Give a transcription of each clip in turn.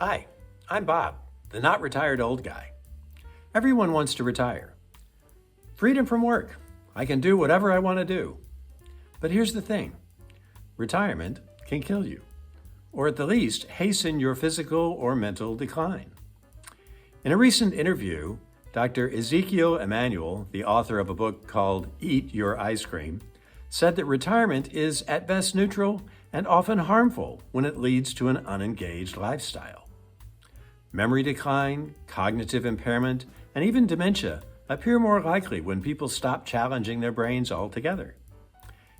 Hi, I'm Bob, the not retired old guy. Everyone wants to retire. Freedom from work. I can do whatever I want to do. But here's the thing. Retirement can kill you, or at the least hasten your physical or mental decline. In a recent interview, Dr. Ezekiel Emanuel, the author of a book called Eat Your Ice Cream, said that retirement is at best neutral and often harmful when it leads to an unengaged lifestyle. Memory decline, cognitive impairment, and even dementia appear more likely when people stop challenging their brains altogether.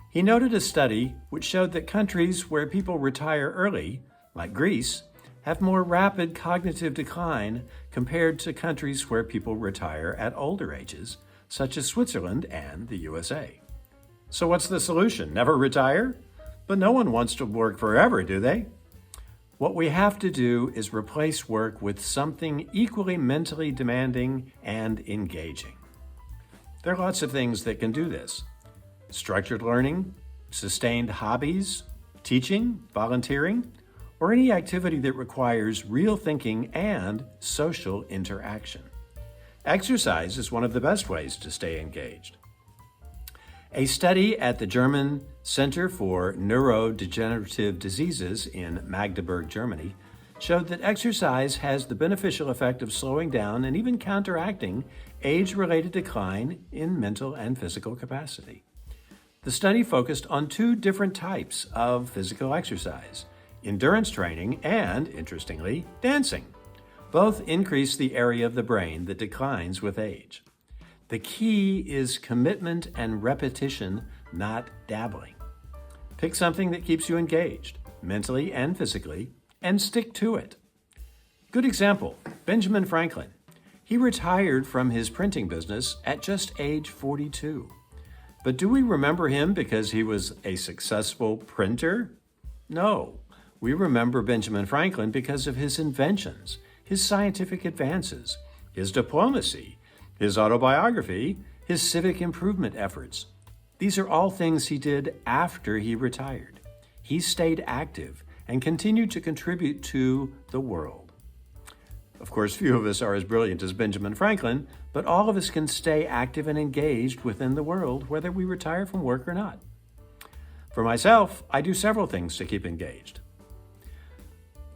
He noted a study which showed that countries where people retire early, like Greece, have more rapid cognitive decline compared to countries where people retire at older ages, such as Switzerland and the USA. So what's the solution? Never retire? But no one wants to work forever, do they? What we have to do is replace work with something equally mentally demanding and engaging. There are lots of things that can do this. Structured learning, sustained hobbies, teaching, volunteering, or any activity that requires real thinking and social interaction. Exercise is one of the best ways to stay engaged. A study at the German Center for Neurodegenerative Diseases in Magdeburg, Germany, showed that exercise has the beneficial effect of slowing down and even counteracting age-related decline in mental and physical capacity. The study focused on two different types of physical exercise: endurance training and, interestingly, dancing. Both increase the area of the brain that declines with age. The key is commitment and repetition, not dabbling. Pick something that keeps you engaged, mentally and physically, and stick to it. Good example, Benjamin Franklin. He retired from his printing business at just age 42. But do we remember him because he was a successful printer? No. We remember Benjamin Franklin because of his inventions, his scientific advances, his diplomacy, his autobiography, his civic improvement efforts. These are all things he did after he retired. He stayed active and continued to contribute to the world. Of course, few of us are as brilliant as Benjamin Franklin, but all of us can stay active and engaged within the world, whether we retire from work or not. For myself, I do several things to keep engaged.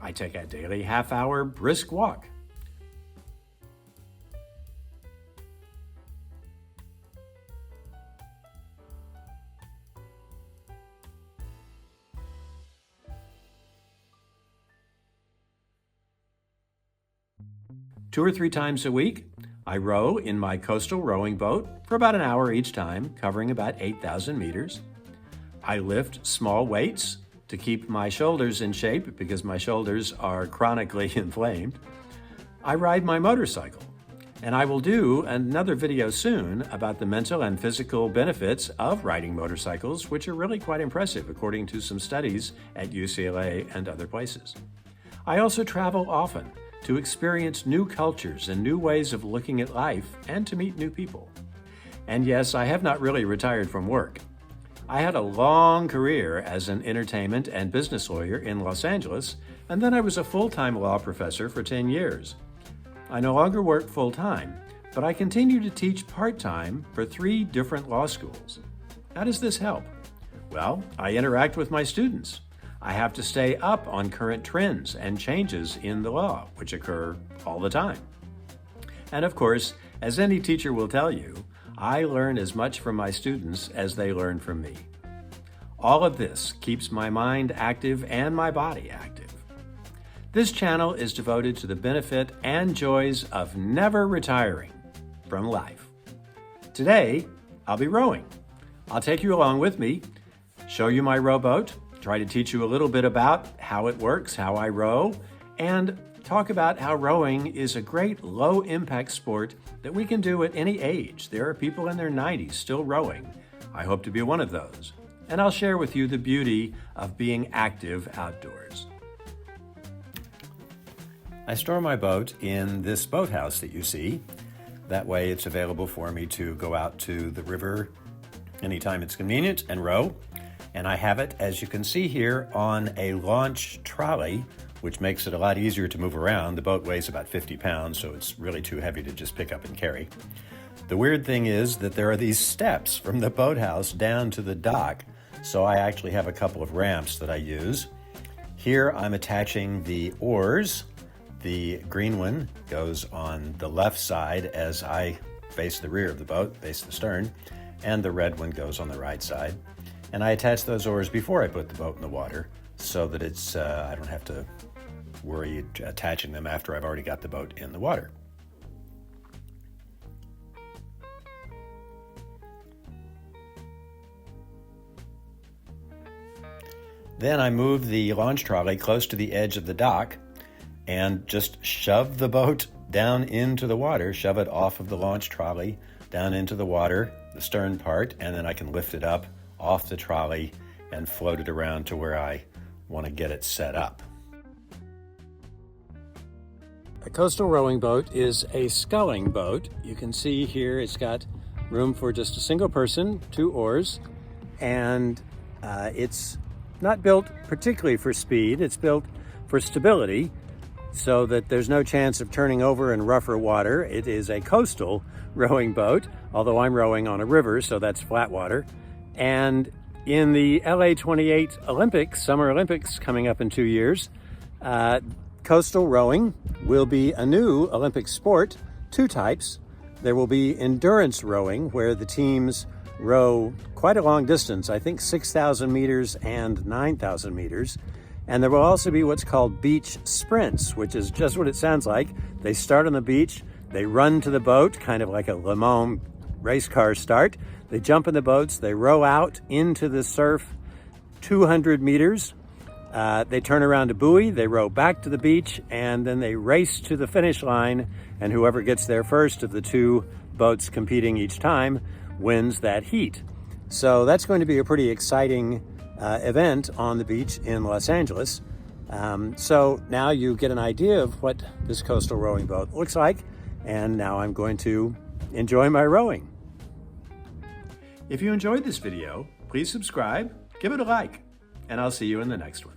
I take a daily half-hour brisk walk. Two or three times a week, I row in my coastal rowing boat for about an hour each time, covering about 8,000 meters. I lift small weights to keep my shoulders in shape because my shoulders are chronically inflamed. I ride my motorcycle, and I will do another video soon about the mental and physical benefits of riding motorcycles, which are really quite impressive according to some studies at UCLA and other places. I also travel often to experience new cultures and new ways of looking at life and to meet new people. And yes, I have not really retired from work. I had a long career as an entertainment and business lawyer in Los Angeles, and then I was a full-time law professor for 10 years. I no longer work full-time, but I continue to teach part-time for 3 different law schools. How does this help? Well, I interact with my students. I have to stay up on current trends and changes in the law, which occur all the time. And of course, as any teacher will tell you, I learn as much from my students as they learn from me. All of this keeps my mind active and my body active. This channel is devoted to the benefit and joys of never retiring from life. Today, I'll be rowing. I'll take you along with me, show you my rowboat, try to teach you a little bit about how it works, how I row, and talk about how rowing is a great low-impact sport that we can do at any age. There are people in their 90s still rowing. I hope to be one of those. And I'll share with you the beauty of being active outdoors. I store my boat in this boathouse that you see. That way it's available for me to go out to the river anytime it's convenient and row. And I have it, as you can see here, on a launch trolley which makes it a lot easier to move around. The boat weighs about 50 pounds, so it's really too heavy to just pick up and carry. The weird thing is that there are these steps from the boathouse down to the dock, so I actually have a couple of ramps that I use. Here I'm attaching the oars. The green one goes on the left side as I face the rear of the boat, face the stern, and the red one goes on the right side. And I attach those oars before I put the boat in the water so that it's I don't have to worry attaching them after I've already got the boat in the water. Then I move the launch trolley close to the edge of the dock and just shove the boat down into the water, shove it off of the launch trolley down into the water, the stern part, and then I can lift it up off the trolley and float it around to where I want to get it set up. A coastal rowing boat is a sculling boat. You can see here it's got room for just a single person, 2 oars, and it's not built particularly for speed. It's built for stability so that there's no chance of turning over in rougher water. It is a coastal rowing boat, although I'm rowing on a river, so that's flat water. And in the LA 28 Olympics, Summer Olympics coming up in 2 years, coastal rowing will be a new Olympic sport, 2 types. There will be endurance rowing, where the teams row quite a long distance, I think 6,000 meters and 9,000 meters. And there will also be what's called beach sprints, which is just what it sounds like. They start on the beach, they run to the boat, kind of like a Le Mans race car start. They jump in the boats, they row out into the surf 200 meters. They turn around a buoy, they row back to the beach, and then they race to the finish line. And whoever gets there first of the 2 boats competing each time wins that heat. So that's going to be a pretty exciting event on the beach in Los Angeles. So now you get an idea of what this coastal rowing boat looks like, and now I'm going to enjoy my rowing. If you enjoyed this video, please subscribe, give it a like, and I'll see you in the next one.